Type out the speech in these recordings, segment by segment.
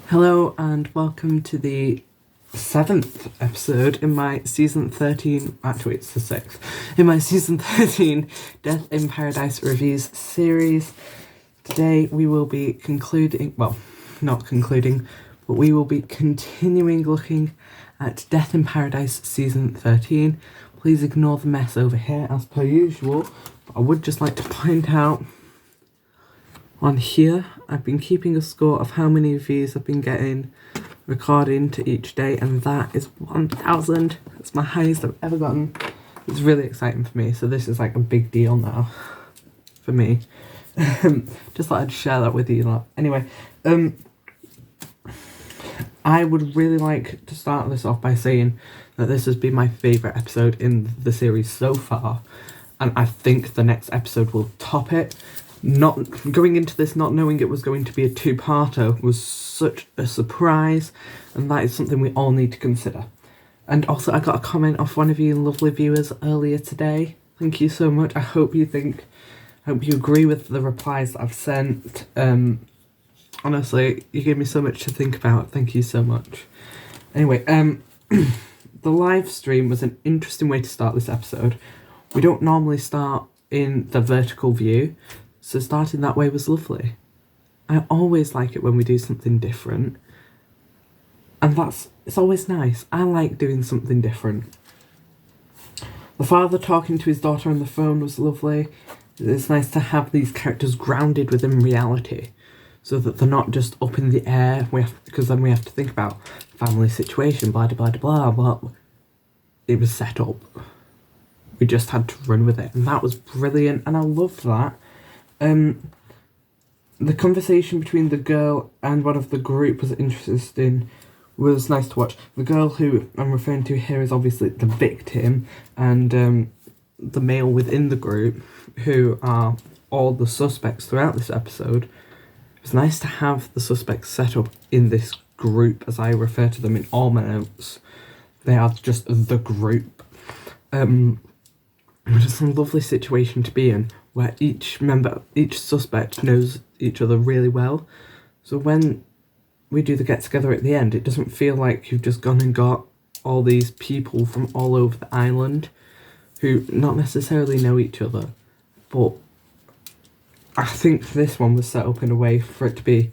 Hello and welcome to the 7th episode in my season 13, actually it's the 6th, in my season 13 Death in Paradise reviews series. Today we will be concluding, well, not concluding, but we will be continuing looking at Death in Paradise season 13. Please ignore the mess over here as per usual, but I would just like to point out on here, I've been keeping a score of how many views I've been getting recording to each day, and that is 1,000. That's my highest I've ever gotten. It's really exciting for me, so this is like a big deal now for me. Just thought I'd share that with you lot. Anyway, I would really like to start this off by saying that this has been my favourite episode in the series so far, and I think the next episode will top it. Not going into this not knowing it was going to be a two-parter was such a surprise, and that is something we all need to consider. And also I got a comment off one of you lovely viewers earlier today. Thank you so much. I hope you agree with the replies that I've sent. Honestly, you gave me so much to think about. Thank you so much. Anyway, the live stream was an interesting way to start this episode. We don't normally start in the vertical view, so starting that way was lovely. I always like it when we do something different, and it's always nice. I like doing something different. The father talking to his daughter on the phone was lovely. It's nice to have these characters grounded within reality, so that they're not just up in the air, because then we have to think about family situation, blah, blah, blah, blah, but it was set up. We just had to run with it, and that was brilliant, and I loved that. The conversation between the girl and one of the group was interesting, was nice to watch. The girl who I'm referring to here is obviously the victim, and the male within the group, who are all the suspects throughout this episode. It was nice to have the suspects set up in this group, as I refer to them in all my notes. They are just the group. Which is a lovely situation to be in, where each suspect knows each other really well. So when we do the get-together at the end, it doesn't feel like you've just gone and got all these people from all over the island who not necessarily know each other. But I think this one was set up in a way for it to be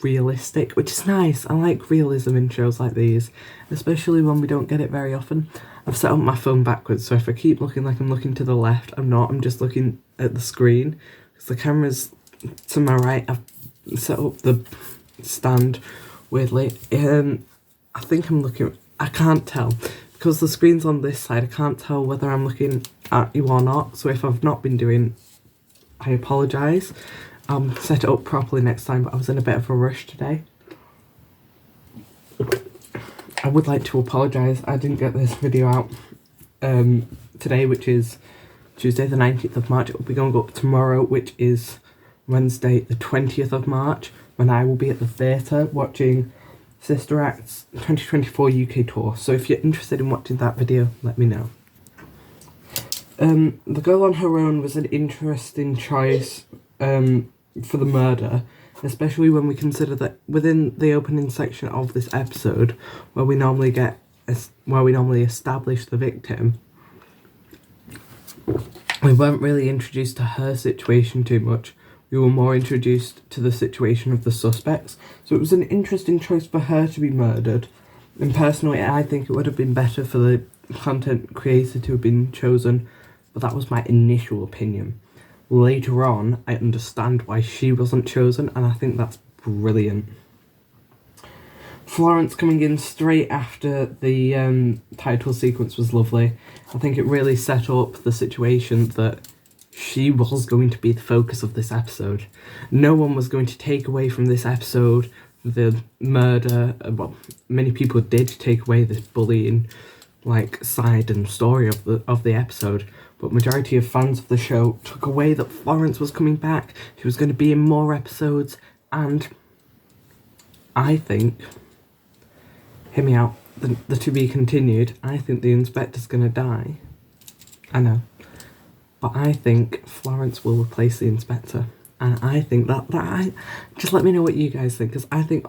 realistic, which is nice. I like realism in shows like these, especially when we don't get it very often. I've set up my phone backwards, so if I keep looking like I'm looking to the left, I'm not. I'm just looking at the screen, because the camera's to my right. I've set up the stand weirdly. I think I'm looking, I can't tell, because the screen's on this side. I can't tell whether I'm looking at you or not, so if I've not been doing, I apologise. I'll set it up properly next time, but I was in a bit of a rush today. I would like to apologise, I didn't get this video out today, which is Tuesday the 19th of March. It will be going up tomorrow, which is Wednesday the 20th of March, when I will be at the theatre watching Sister Act's 2024 UK tour. So if you're interested in watching that video, let me know. The girl on her own was an interesting choice for the murder, especially when we consider that within the opening section of this episode, where we normally establish the victim, we weren't really introduced to her situation too much. We were more introduced to the situation of the suspects, so it was an interesting choice for her to be murdered. And personally, I think it would have been better for the content creator to have been chosen, but that was my initial opinion. Later on, I understand why she wasn't chosen, and I think that's brilliant. Florence coming in straight after the title sequence was lovely. I think it really set up the situation that she was going to be the focus of this episode. No one was going to take away from this episode the murder. Well, many people did take away this bullying side and story of the episode, but majority of fans of the show took away that Florence was coming back. She was going to be in more episodes, and I think, hear me out, the to be continued, I think the inspector's going to die. I know. But I think Florence will replace the inspector. And I think that just let me know what you guys think, because I think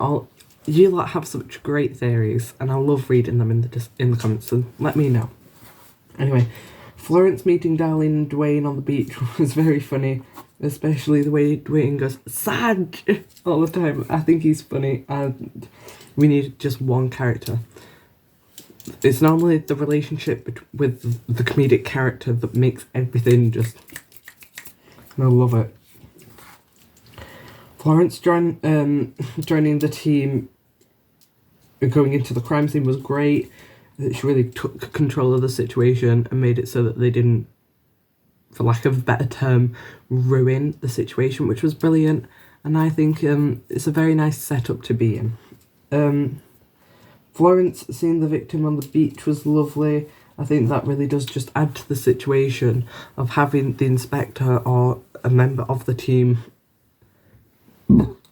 you lot have such great theories, and I love reading them in the comments, so let me know. Anyway, Florence meeting Darlene and Dwayne on the beach was very funny, especially the way Dwayne goes, "Sag!" all the time. I think he's funny, and we need just one character. It's normally the relationship with the comedic character that makes everything just... I love it. Florence joining the team going into the crime scene was great. She really took control of the situation and made it so that they didn't, for lack of a better term, ruin the situation, which was brilliant. And I think it's a very nice setup to be in. Florence seeing the victim on the beach was lovely. I think that really does just add to the situation of having the inspector or a member of the team,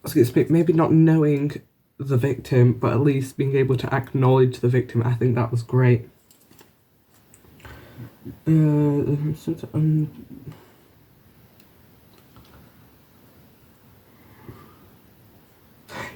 excuse me, maybe not knowing the victim, but at least being able to acknowledge the victim. I think that was great.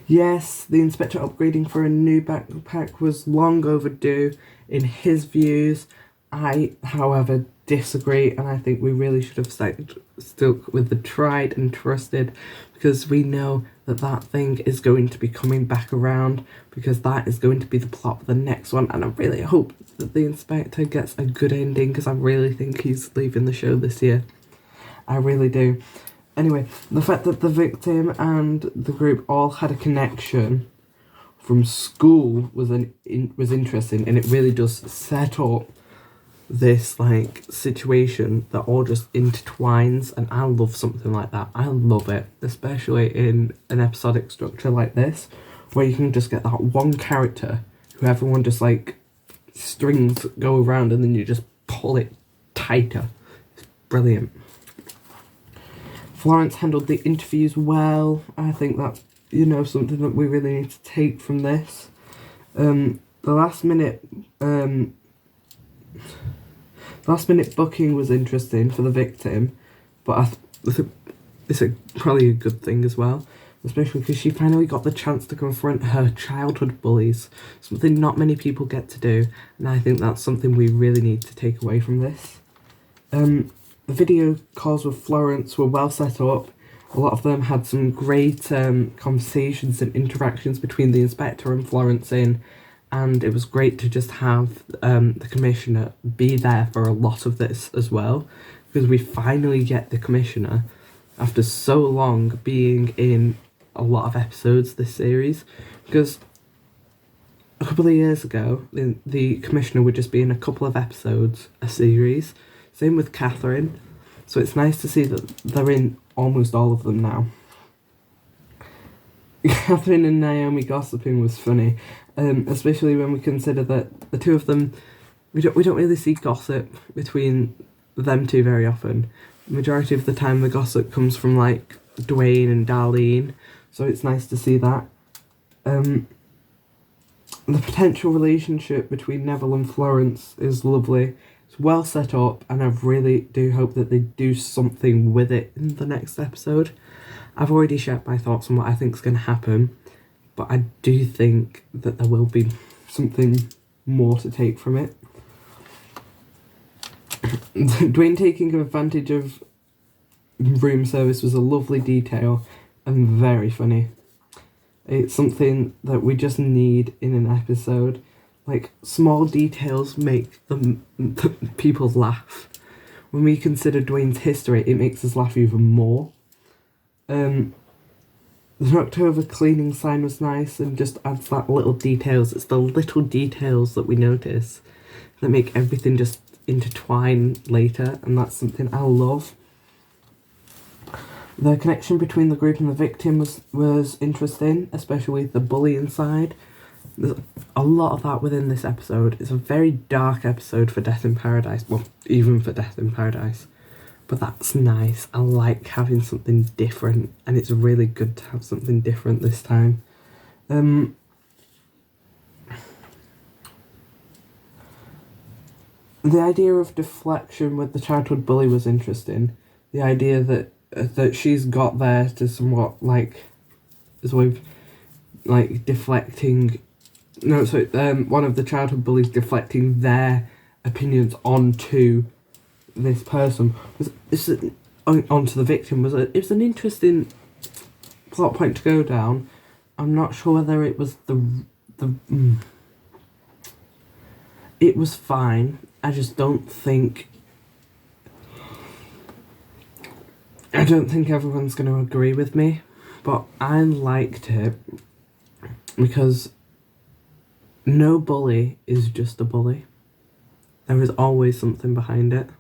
Yes, the inspector upgrading for a new backpack was long overdue in his views. I, however, disagree, and I think we really should have stuck with the tried and trusted, because we know that thing is going to be coming back around, because that is going to be the plot for the next one, and I really hope that the inspector gets a good ending, because I really think he's leaving the show this year. I really do. Anyway, the fact that the victim and the group all had a connection from school was interesting, and it really does set up this situation that all just intertwines, and I love something like that. I love it, especially in an episodic structure like this, where you can just get that one character who everyone just strings go around, and then you just pull it tighter. It's brilliant. Florence handled the interviews well. I think that's, something that we really need to take from this. The last minute booking was interesting for the victim, but it's probably a good thing as well, especially because she finally got the chance to confront her childhood bullies, something not many people get to do, and I think that's something we really need to take away from this. The video calls with Florence were well set up. A lot of them had some great conversations and interactions between the inspector and Florence and it was great to just have the commissioner be there for a lot of this as well, because we finally get the commissioner after so long being in a lot of episodes this series, because a couple of years ago the commissioner would just be in a couple of episodes a series. Same with Catherine, so it's nice to see that they're in almost all of them now. Catherine and Naomi gossiping was funny, especially when we consider that the two of them, we don't really see gossip between them two very often. The majority of the time the gossip comes from Dwayne and Darlene, so it's nice to see that. The potential relationship between Neville and Florence is lovely. It's well set up, and I really do hope that they do something with it in the next episode. I've already shared my thoughts on what I think is going to happen, but I do think that there will be something more to take from it. Dwayne taking advantage of room service was a lovely detail and very funny. It's something that we just need in an episode. Small details make the people laugh. When we consider Dwayne's history, it makes us laugh even more. The October cleaning sign was nice and just adds that little details. It's the little details that we notice that make everything just intertwine later, and that's something I love. The connection between the group and the victim was interesting, especially the bullying side. There's a lot of that within this episode. It's a very dark episode for Death in Paradise. Well, even for Death in Paradise. But that's nice. I like having something different, and it's really good to have something different this time. The idea of deflection with the childhood bully was interesting. The idea that she's got there to somewhat as a way of like deflecting. No, so one of the childhood bullies deflecting their opinions onto this person onto the victim it was an interesting plot point to go down. I'm not sure whether it was it was fine. I just don't think everyone's going to agree with me, but I liked it because no bully is just a bully. There is always something behind it,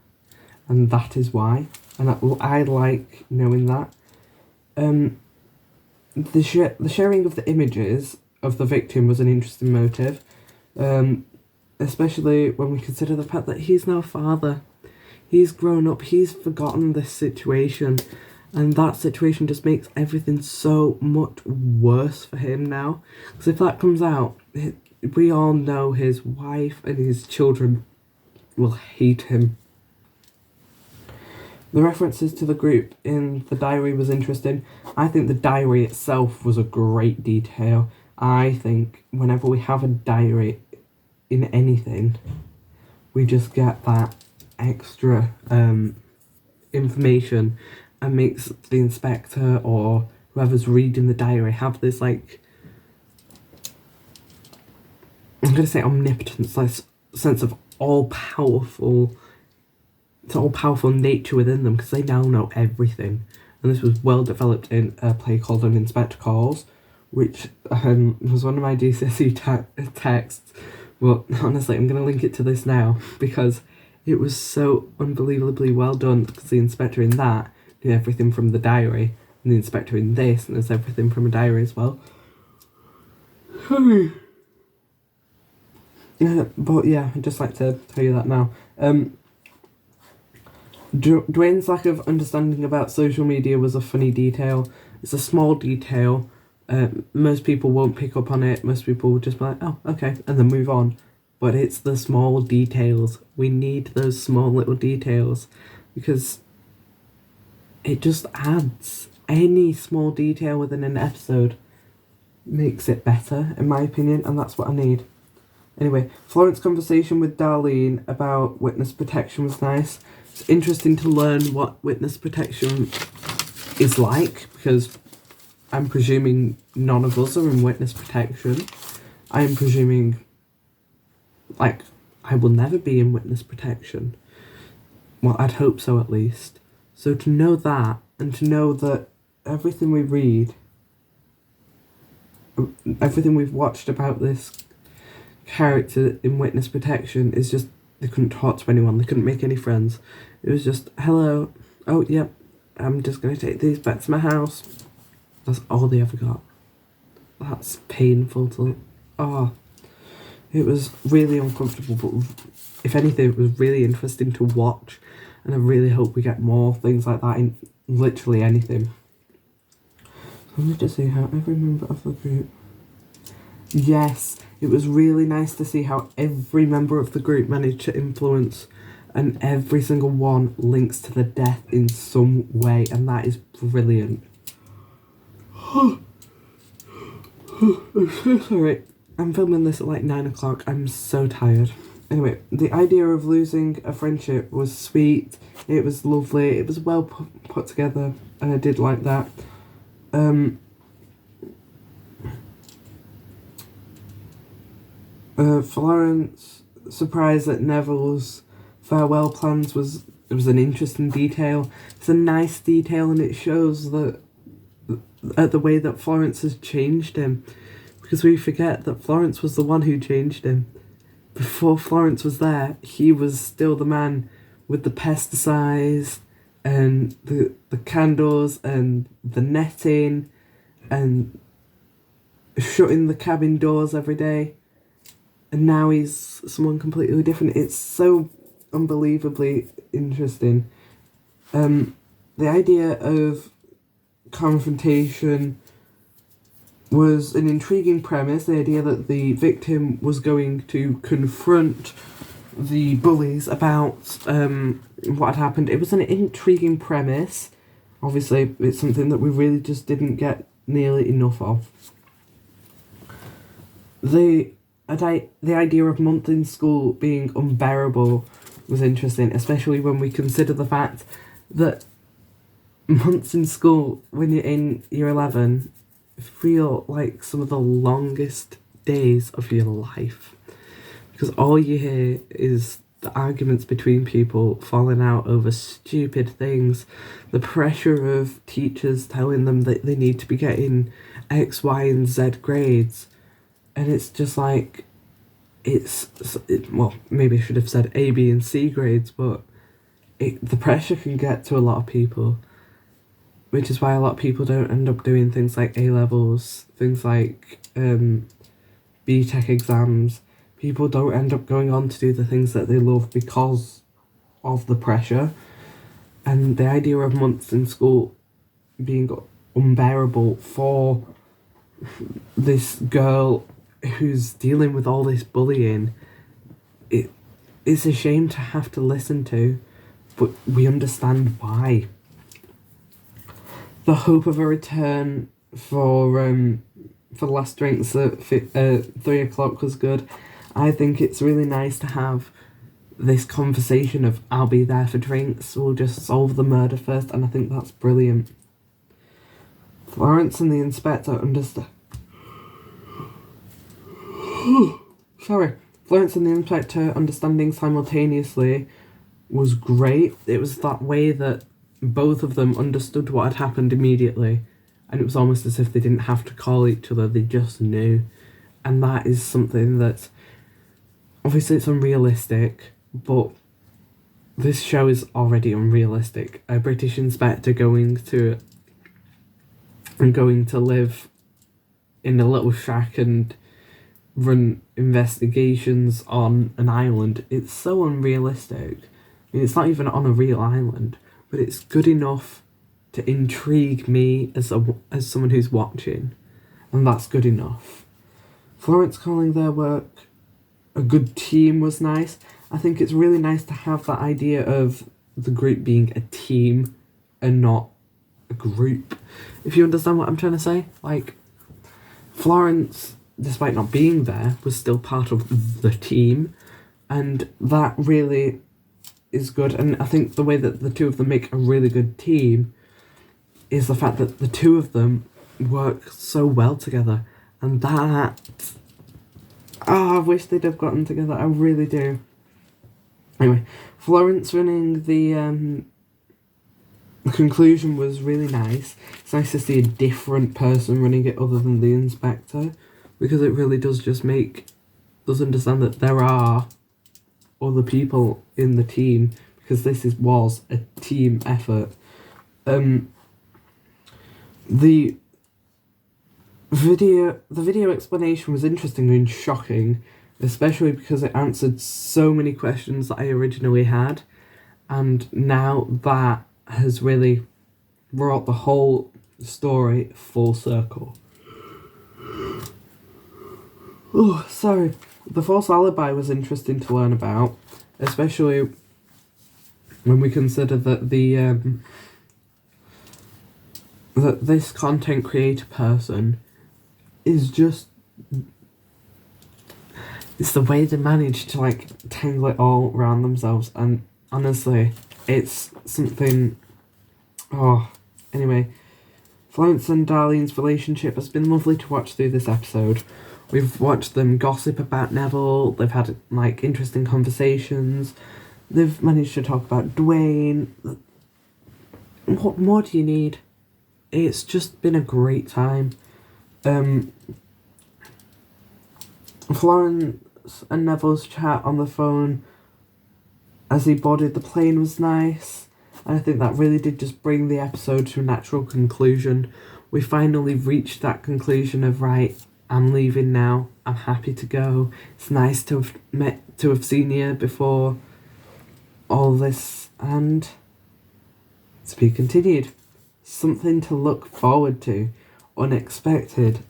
and that is why. And I like knowing that. The sharing of the images of the victim was an interesting motive, especially when we consider the fact that he's now a father. He's grown up, he's forgotten this situation, and that situation just makes everything so much worse for him now. Because if that comes out, we all know his wife and his children will hate him. The references to the group in the diary was interesting. I think the diary itself was a great detail. I think whenever we have a diary in anything, we just get that extra information and makes the inspector or whoever's reading the diary have this, like, I'm going to say omnipotence, like sense of all-powerful nature within them, because they now know everything. And this was well developed in a play called An Inspector Calls, which was one of my GCSE texts. Well, honestly, I'm going to link it to this now, because it was so unbelievably well done, because the inspector in that knew everything from the diary, and the inspector in this knows everything from a diary as well. But yeah, I'd just like to tell you that now. Dwayne's lack of understanding about social media was a funny detail. It's a small detail. Most people won't pick up on it. Most people will just be like, oh, okay, and then move on. But it's the small details. We need those small little details, because it just adds. Any small detail within an episode makes it better, in my opinion, and that's what I need. Anyway, Florence's conversation with Darlene about witness protection was nice. It's interesting to learn what witness protection is like, because I'm presuming none of us are in witness protection. I'm presuming, like, I will never be in witness protection. Well, I'd hope so, at least. So to know that, and to know that everything we read, everything we've watched about this character in witness protection is just, they couldn't talk to anyone, they couldn't make any friends. It was just, hello, oh, yep, I'm just going to take these back to my house. That's all they ever got. That's painful to, it was really uncomfortable, but if anything, it was really interesting to watch, and I really hope we get more things like that in literally anything. So let me just see how every member of the group... Yes, it was really nice to see how every member of the group managed to influence, and every single one links to the death in some way, and that is brilliant. I'm so sorry. I'm filming this at like 9 o'clock. I'm so tired. Anyway, the idea of losing a friendship was sweet. It was lovely. It was well put together, and I did like that. Florence surprised at Neville's farewell plans was an interesting detail. It's a nice detail, and it shows that the way that Florence has changed him, because we forget that Florence was the one who changed him. Before Florence was there, he was still the man with the pesticides and the candles and the netting and shutting the cabin doors every day. And now he's someone completely different. It's so unbelievably interesting. The idea of confrontation was an intriguing premise. The idea that the victim was going to confront the bullies about what had happened. It was an intriguing premise. Obviously, it's something that we really just didn't get nearly enough of. the idea of months in school being unbearable was interesting, especially when we consider the fact that months in school when you're in year 11 feel like some of the longest days of your life, because all you hear is the arguments between people falling out over stupid things, the pressure of teachers telling them that they need to be getting X, Y, and Z grades, and it's just like, well, maybe I should have said A, B, and C grades, but the pressure can get to a lot of people, which is why a lot of people don't end up doing things like A-levels, things like BTEC exams. People don't end up going on to do the things that they love because of the pressure. And the idea of months in school being unbearable for this girl who's dealing with all this bullying, it's a shame to have to listen to, but we understand why. The hope of a return for the last drinks at 3 o'clock was good. I think it's really nice to have this conversation of, I'll be there for drinks, we'll just solve the murder first, and I think that's brilliant. Florence and the inspector understand. Florence and the inspector understanding simultaneously was great. It was that way that both of them understood what had happened immediately, and it was almost as if they didn't have to call each other, they just knew. And that is something that, obviously it's unrealistic, but this show is already unrealistic. A British inspector going to live in a little shack and run investigations on an island, it's so unrealistic. I mean, it's not even on a real island, but it's good enough to intrigue me as someone who's watching, and that's good enough. Florence calling their work a good team was nice. I think it's really nice to have that idea of the group being a team and not a group, if you understand what I'm trying to say. Like, Florence, despite not being there, was still part of the team, and that really is good. And I think the way that the two of them make a really good team is the fact that the two of them work so well together, and that, I wish they'd have gotten together, I really do. Anyway, Florence running the conclusion was really nice. It's nice to see a different person running it other than the inspector, because it really does just make us understand that there are other people in the team, because this was a team effort. The video explanation was interesting and shocking, especially because it answered so many questions that I originally had, and now that has really brought the whole story full circle. Oh, sorry. The false alibi was interesting to learn about, especially when we consider that that this content creator person is just, it's the way they manage to like tangle it all around themselves, and honestly, it's something. Anyway, Florence and Darlene's relationship has been lovely to watch through this episode. We've watched them gossip about Neville, they've had like interesting conversations, they've managed to talk about Dwayne. What more do you need? It's just been a great time. Florence and Neville's chat on the phone as he boarded the plane was nice, and I think that really did just bring the episode to a natural conclusion. We finally reached that conclusion of, right, I'm leaving now, I'm happy to go. It's nice to have seen you before all this, and to be continued. Something to look forward to, unexpected,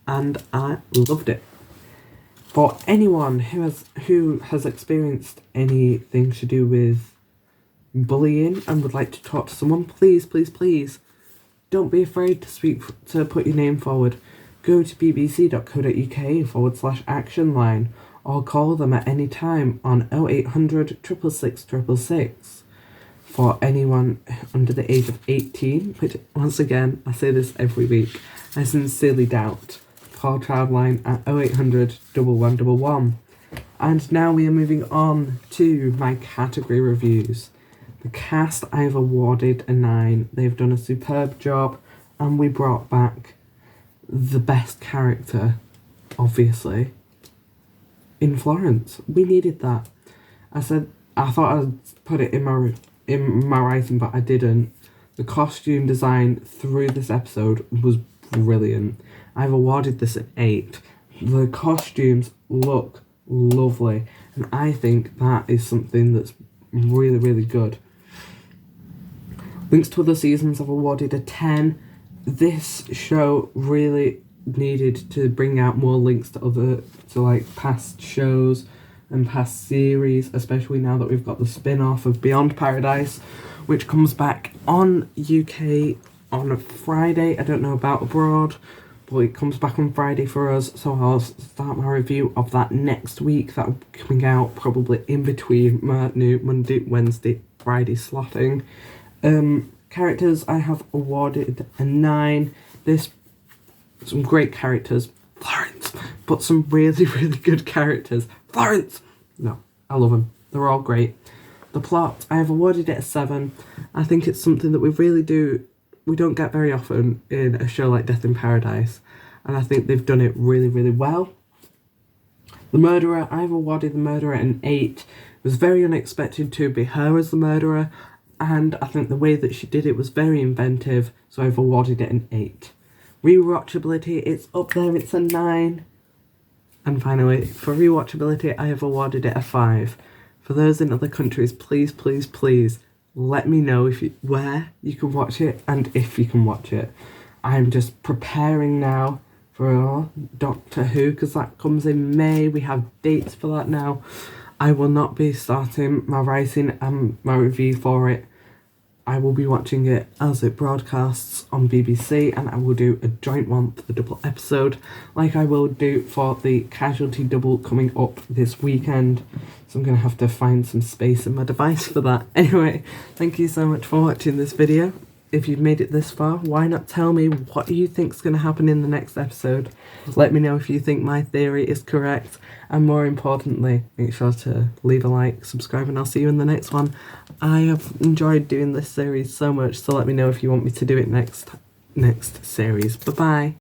and I loved it. For anyone who has experienced anything to do with bullying and would like to talk to someone, please, please, please, don't be afraid to put your name forward. go to bbc.co.uk/action line or call them at any time on 0800 666 666 for anyone under the age of 18, which once again, I say this every week, I sincerely doubt. Call Childline at 0800 1111. And now we are moving on to my category reviews. The cast I've awarded a 9. They've done a superb job, and we brought back the best character, obviously, in Florence. We needed that. I thought I'd put it in my writing, but I didn't. The costume design through this episode was brilliant. I've awarded this an 8. The costumes look lovely, and I think that is something that's really, really good. Links to other seasons, I've awarded a 10. This show really needed to bring out more links to past shows and past series, especially now that we've got the spin-off of Beyond Paradise, which comes back on UK on a Friday. I don't know about abroad, but it comes back on Friday for us, so I'll start my review of that next week. That'll be coming out probably in between my new Monday, Wednesday, Friday slotting. Characters I have awarded a 9. Some great characters. Florence! But some really, really good characters. Florence! No, I love them. They're all great. The plot, I have awarded it a 7. I think it's something that we don't get very often in a show like Death in Paradise, and I think they've done it really, really well. The murderer, I've awarded the murderer an 8. It was very unexpected to be her as the murderer, and I think the way that she did it was very inventive, so I've awarded it an 8. Rewatchability, it's up there, it's a 9. And finally, for rewatchability, I have awarded it a 5. For those in other countries, please, please, please, let me know where you can watch it and if you can watch it. I'm just preparing now for Doctor Who, because that comes in May. We have dates for that now. I will not be starting my writing and my review for it. I will be watching it as it broadcasts on BBC, and I will do a joint one for the double episode, like I will do for the Casualty double coming up this weekend. So I'm going to have to find some space in my device for that. Anyway, thank you so much for watching this video. If you've made it this far, why not tell me what you think's going to happen in the next episode? Let me know if you think my theory is correct, and more importantly, make sure to leave a like, subscribe, and I'll see you in the next one. I have enjoyed doing this series so much, so let me know if you want me to do it next series. Bye bye.